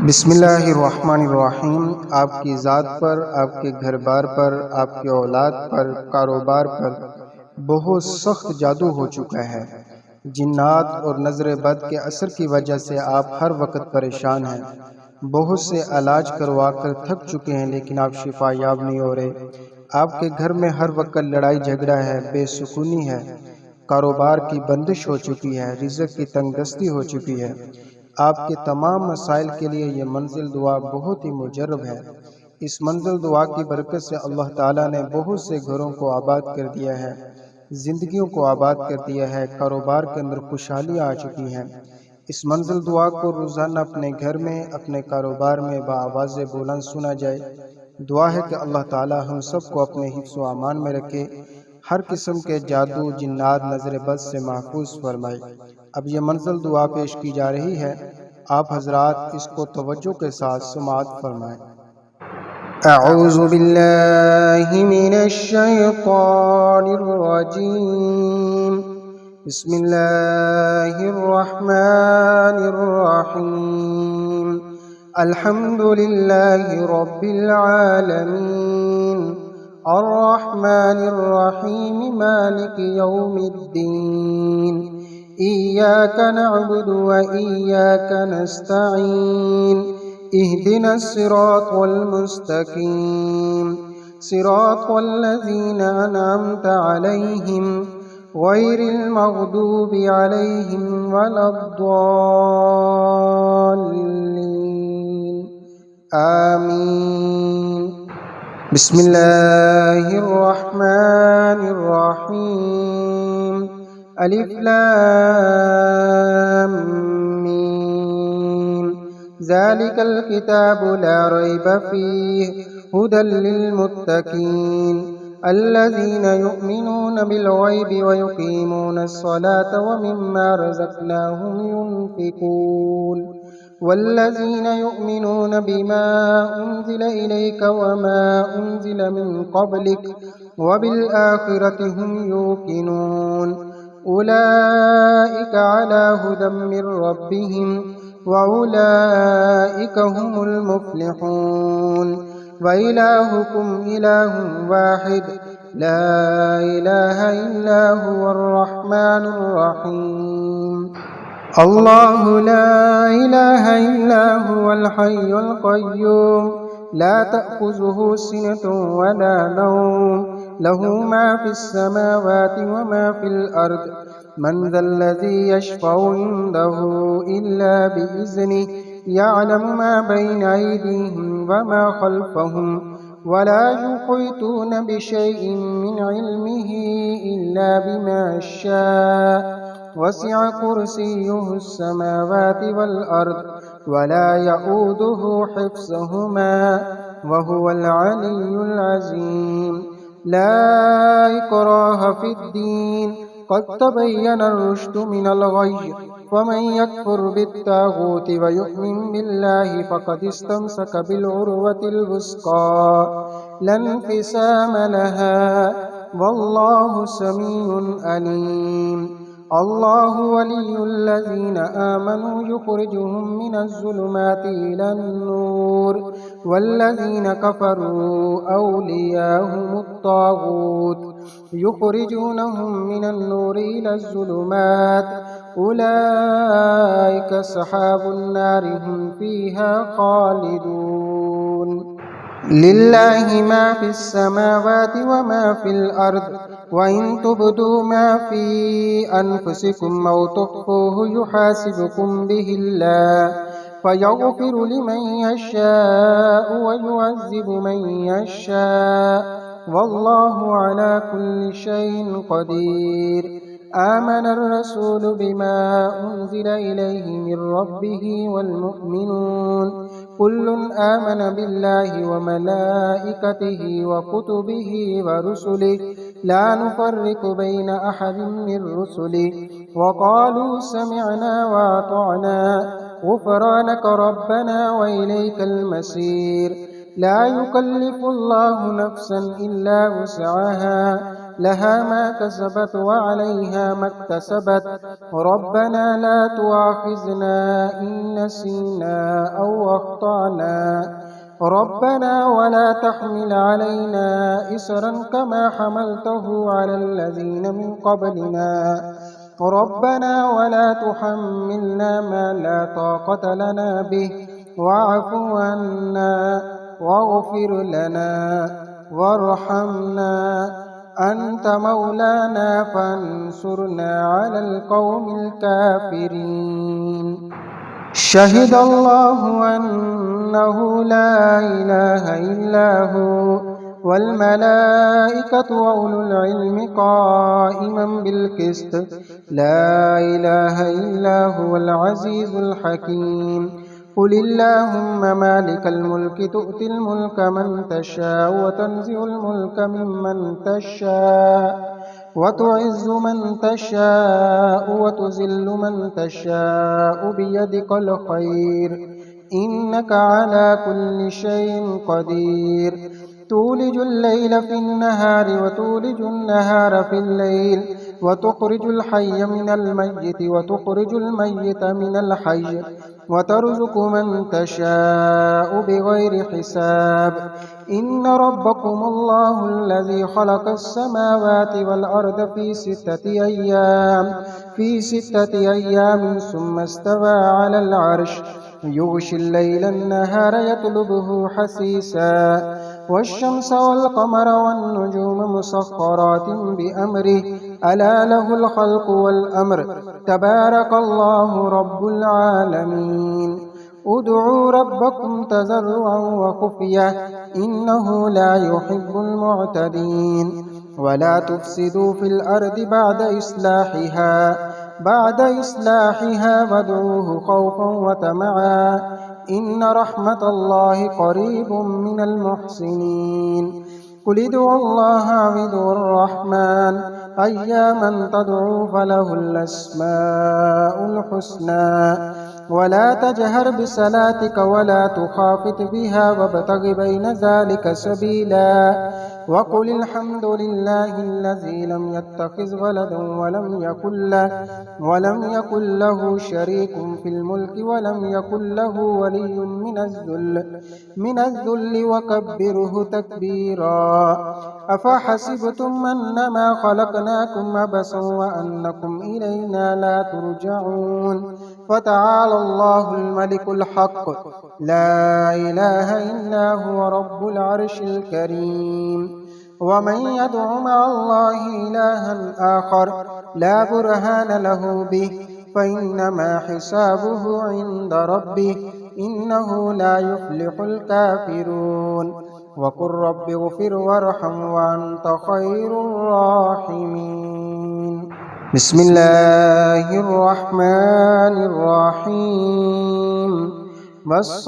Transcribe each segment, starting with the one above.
बिस्मिल्लाहिर्रहमानिर्रहीम। आपकी ज़ात पर, आपके घर बार पर, आपके औलाद पर, कारोबार पर बहुत सख्त जादू हो चुका है। जिन्नात और नज़र बद के असर की वजह से आप हर वक्त परेशान हैं। बहुत से इलाज करवा कर थक चुके हैं, लेकिन आप शिफा याब नहीं हो रहे। आपके घर में हर वक्त लड़ाई झगड़ा है, बेसुकूनी है, कारोबार की बंदिश हो चुकी है, रिज़्क़ की तंगदस्ती हो चुकी है। आपके तमाम मसाइल के लिए ये मंजिल दुआ बहुत ही मुजर्रब है। इस मंजिल दुआ की बरकत से अल्लाह ताला ने बहुत से घरों को आबाद कर दिया है, जिंदगियों को आबाद कर दिया है, कारोबार के अंदर खुशहालियाँ आ चुकी हैं। इस मंजिल दुआ को रोज़ाना अपने घर में, अपने कारोबार में बाआवाज़ बुलंद सुना जाए। दुआ है कि अल्लाह ताला हम सबको अपने हिफ्ज़ व अमान में रखे, हर किस्म के जादू, जिन्नात, नज़र बद से महफूज फरमाए। अब ये मंजिल दुआ पेश की जा रही है, आप हजरात इसको तवज्जो के साथ समाअत फरमाएं। अऊज़ु बिल्लाहि मिनश शैतानिर रजीम। बिस्मिल्लाहिर रहमानिर रहीम। अल्हम्दुलिल्लाहि रब्बिल आलमीन, अर्रहमानिर रहीम, मालिकि यौमिद्दीन, इय्याका नअबुदु व इय्याका नस्तईन, इहदिनस सिरातल मुस्तकीम, सिरातल लज़ीना अनअमता अलैहिम, गैरिल मग़दूबि अलैहिम वलद्दाल्लीन, आमीन। बिस्मिल्लाहिर रहमानिर रहीम। अलिफ लाम मीम। ज़ालिकल किताबु ला रैब फ़ीहि हुदल लिल मुत्तक़ीन, अल्लज़ीना युमिनूना बिल गैबि व युक़ीमूनस सलाता व मिम्मा रज़क़नाहुम युनफ़िक़ून, वल्लज़ीना युमिनूना बिमा उन्ज़िला इलैका व मा उन्ज़िला मिन क़ब्लिक व बिल आखिरति हुम यूक़िनून, उलाइका अला हुदम मिर रब्बिहिम व उलाइका हुमुल मुफ़्लिहून। व इलाहुकुम इलाहुन वाहिद, ला इलाहा इल्ला हुवर रहमानुर रहीम। अल्लाहु ला इलाहा इल्ला हुवल हय्युल क़य्यूम, ला तअख़ुज़ुहु सिनतुन व ला नौम, लहू मा फ़िस समावाति व मा फ़िल अर्द, मन ज़ल्लज़ी यशफ़अु इंदहु इल्ला बिइज़्निहि, यअलमु मा बैन अयदीहिम व मा ख़ल्फ़हुम, व ला युहीतूना बिशैइन मिन इल्मिहि इल्ला बिमा शाअ, वसिअ कुर्सियुहुस समावाति वल अर्द, व ला यऊदुहु हिफ़्ज़ुहुमा, व हुवल अलिय्युल अज़ीम। ला इक्राह फ़िद्दीन, क़द तबय्यनर रुश्दु मिनल ग़य्य, फ़मन यकफ़ुर बित्ताग़ूति व यु'मिन बिल्लाहि फ़क़द इस्तमसक बिलउर्वतिल वुस्क़ा, ला इंफ़िसाम लहा, वल्लाहु समीउन अलीम। अल्लाहु वलियुल्लज़ीना आमनू युख़रिजुहुम मिनज़्ज़ुलुमाति इलन नूर, वल्लज़ीना कफ़रू औलियाहुमुत ताग़ूत, युख़रिजूनहुम मिनन नूरि इलज़्ज़ुलुमात, उलाइका अस्हाबुन नारि हुम फ़ीहा ख़ालिदून। लिल्लाहि मा फ़िस समावाति व मा फ़िल अर्द, व इन तुब्दू मा फ़ी अनफ़ुसिकुम औ तुख़्फ़ूहु युहासिबकुम बिहिल्लाह, फ़यग़फ़िरु लिमन यशाअ व युअज़्ज़िबु मन यशाअ, वल्लाहु अला कुल्लि शैइन क़दीर। आमनर रसूलु बिमा उन्ज़िला इलैहि मिर रब्बिहि वल मुअ्मिनून, कुल्लुन आमन बिल्लाहि व मलाइकतिहि व कुतुबिहि व रुसुलिहि, ला नुफ़र्रिक़ु बैन अहदिम मिर रुसुलिहि, व क़ालू समिअना व अतअना, ग़ुफ़रानक रब्बना व इलैकल मसीर। ला युकल्लिफ़ुल्लाहु नफ़्सन इल्ला वुस्अहा, لها ما كسبت وعليها ما اكتسبت ربنا لا تؤاخذنا إن نسينا أو أخطأنا ربنا ولا تحمل علينا إصرا كما حملته على الذين من قبلنا ربنا ولا تحملنا ما لا طاقة لنا به واعف عنا واغفر لنا وارحمنا أنت مولانا فانصرنا على القوم الكافرين شهد الله أنه لا إله إلا هو والملائكة وأولو العلم قائما بالقسط لا إله إلا هو العزيز الحكيم قل اللهم مالك الملك تؤتي الملك من تشاء وتنزع الملك ممن تشاء وتعز من تشاء وتذل من تشاء بيدك الخير إنك على كل شيء قدير تولج الليل في النهار وتولج النهار في الليل وتخرج الحي من الميت وتخرج الميت من الحي وترزق من تشاء بغير حساب إن ربكم الله الذي خلق السماوات والأرض في ستة أيام ثم استوى على العرش يغشي الليل النهار يطلبه حثيثا والشمس والقمر والنجوم مسخرات بأمره ألا له الخلق والأمر تبارك الله رب العالمين ادعوا ربكم تضرعا وخفية إنه لا يحب المعتدين ولا تفسدوا في الأرض بعد إصلاحها وادعوه خوفا وطمعا إن رحمة الله قريب من المحسنين قل ادعوا الله أو ادعوا الرحمن أياما تدعوا فله الأسماء الحسنى ولا تجهر بصلاتك ولا تخافت بها وابتغ بين ذلك سبيلا وقل الحمد لله الذي لم يتخذ ولدا ولم يكن له شريك في الملك ولم يكن له ولي من الذل وكبره تكبيرا أفحسبتم أنما خلقناكم عبثا وأنكم إلينا لا ترجعون فتعالى الله الملك الحق لا إله إلا هو رب العرش الكريم ومن يدع مع الله إلها آخر لا برهان له به فإنما حسابه عند ربه إنه لا يفلح الكافرون وقل رب اغفر وارحم وأنت خير الراحمين بسم الله الرحمن الرحيم والصافات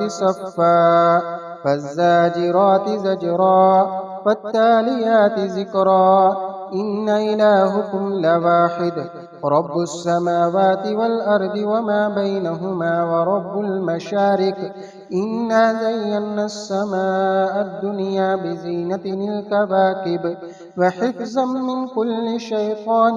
صفا فالزاجرات زجرا فالتاليات ذكرا إن إلهكم لواحد رب السماوات والأرض وما بينهما ورب المشارق إنا زينا السماء الدنيا بزينة الكواكب وحفظا من كل شيطان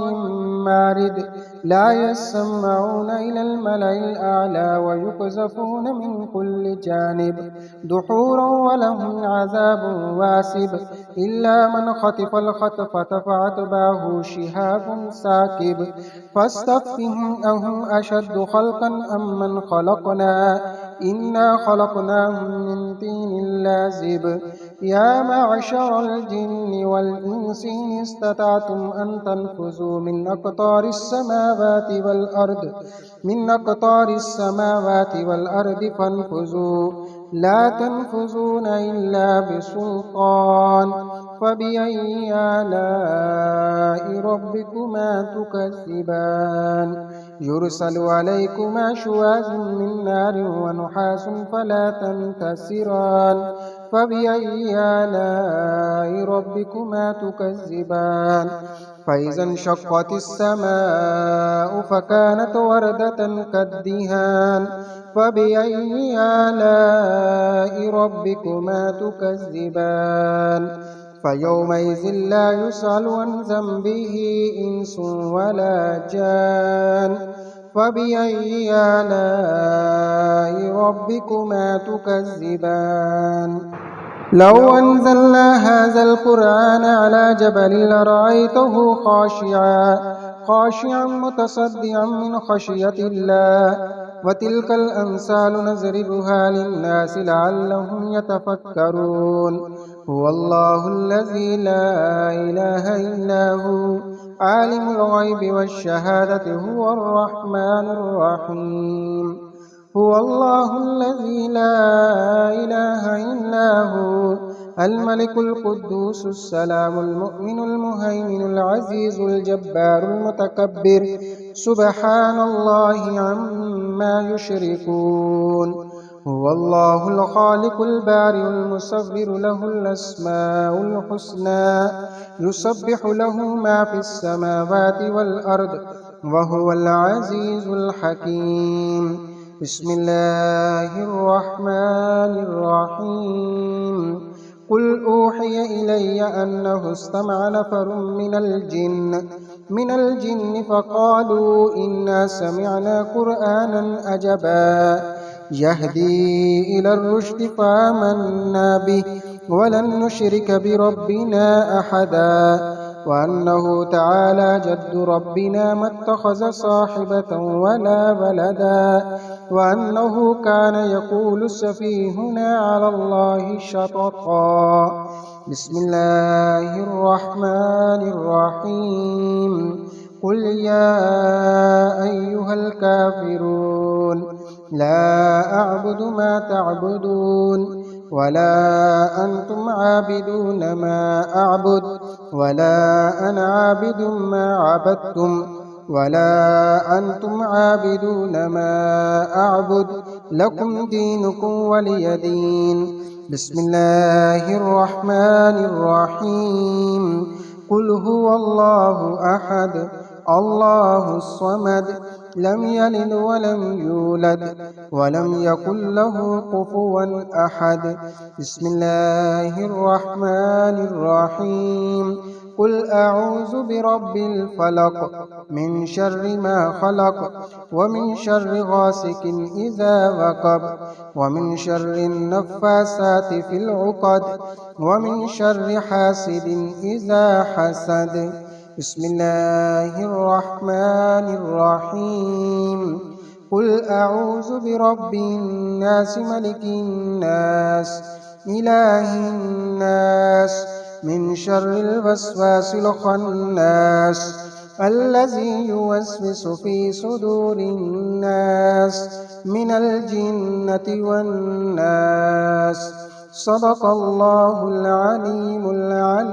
مارد لا يسمعون إلى الملأ الأعلى ويقذفون من كل جانب دحورا ولهم عذاب واسب إلا من خطف الخطفة فأتبعه شهاب ساكب فاستفتهم أهم أشد خلقا أم من خلقنا إنا خلقناهم من طين لازب يا معشر الجن والإنس إن استطعتم أن تنفذوا من أقطار السماوات والأرض فانفذوا لا تنفذون إلا بسلطان فبأي آلاء ربكما تكذبان يرسل عليكما شواظ من نار ونحاس فلا تنتصران فبأي آلاء ربكما تكذبان فإذا انشقت السماء فكانت وردة كالدهان فبأي آلاء ربكما تكذبان فيومئذ لا يسأل عن ذنبه إنس ولا جان فبأي آلاء ربكما تكذبان لو أنزلنا هذا القرآن على جبل لرأيته خاشعا متصدعا من خشية الله وتلك الأمثال نضربها للناس لعلهم يتفكرون هو الله الذي لا إله إلا هو عالم الغيب والشهادة هو الرحمن الرحيم هو الله الذي لا إله إلا هو الملك القدوس السلام المؤمن المهيمن العزيز الجبار المتكبر سبحان الله عما يشركون هو الله الخالق البارئ المصور له الأسماء الحسنى يسبح له ما في السماوات والأرض وهو العزيز الحكيم بسم الله الرحمن الرحيم قل أوحي إلي أنه استمع نفر من الجن فقالوا إنا سمعنا قرآنا عجبا يهدي إلى الرشد فآمنا به ولن نشرك بربنا أحدا وأنه تعالى جد ربنا ما اتخذ صاحبة ولا ولدا وأنه كان يقول سفيهنا على الله شططا بسم الله الرحمن الرحيم قل يا أيها الكافرون لا أعبد ما تعبدون ولا أنتم عابدون ما أعبد ولا أنا عابد ما عبدتم ولا أنتم عابدون ما أعبد لكم دينكم ولي دين بسم الله الرحمن الرحيم قل هو الله أحد الله الصمد لم يلد ولم يولد ولم يكن له كفوا أحد بسم الله الرحمن الرحيم قل أعوذ برب الفلق من شر ما خلق ومن شر غاسق إذا وقب ومن شر النفاسات في العقد ومن شر حاسد إذا حسد بسم الله الرحمن الرحيم قل أعوذ برب الناس ملك الناس إله الناس من شر الوسواس الخناس الذي يوسوس في صدور الناس من الجنة والناس صدق الله العليم العليم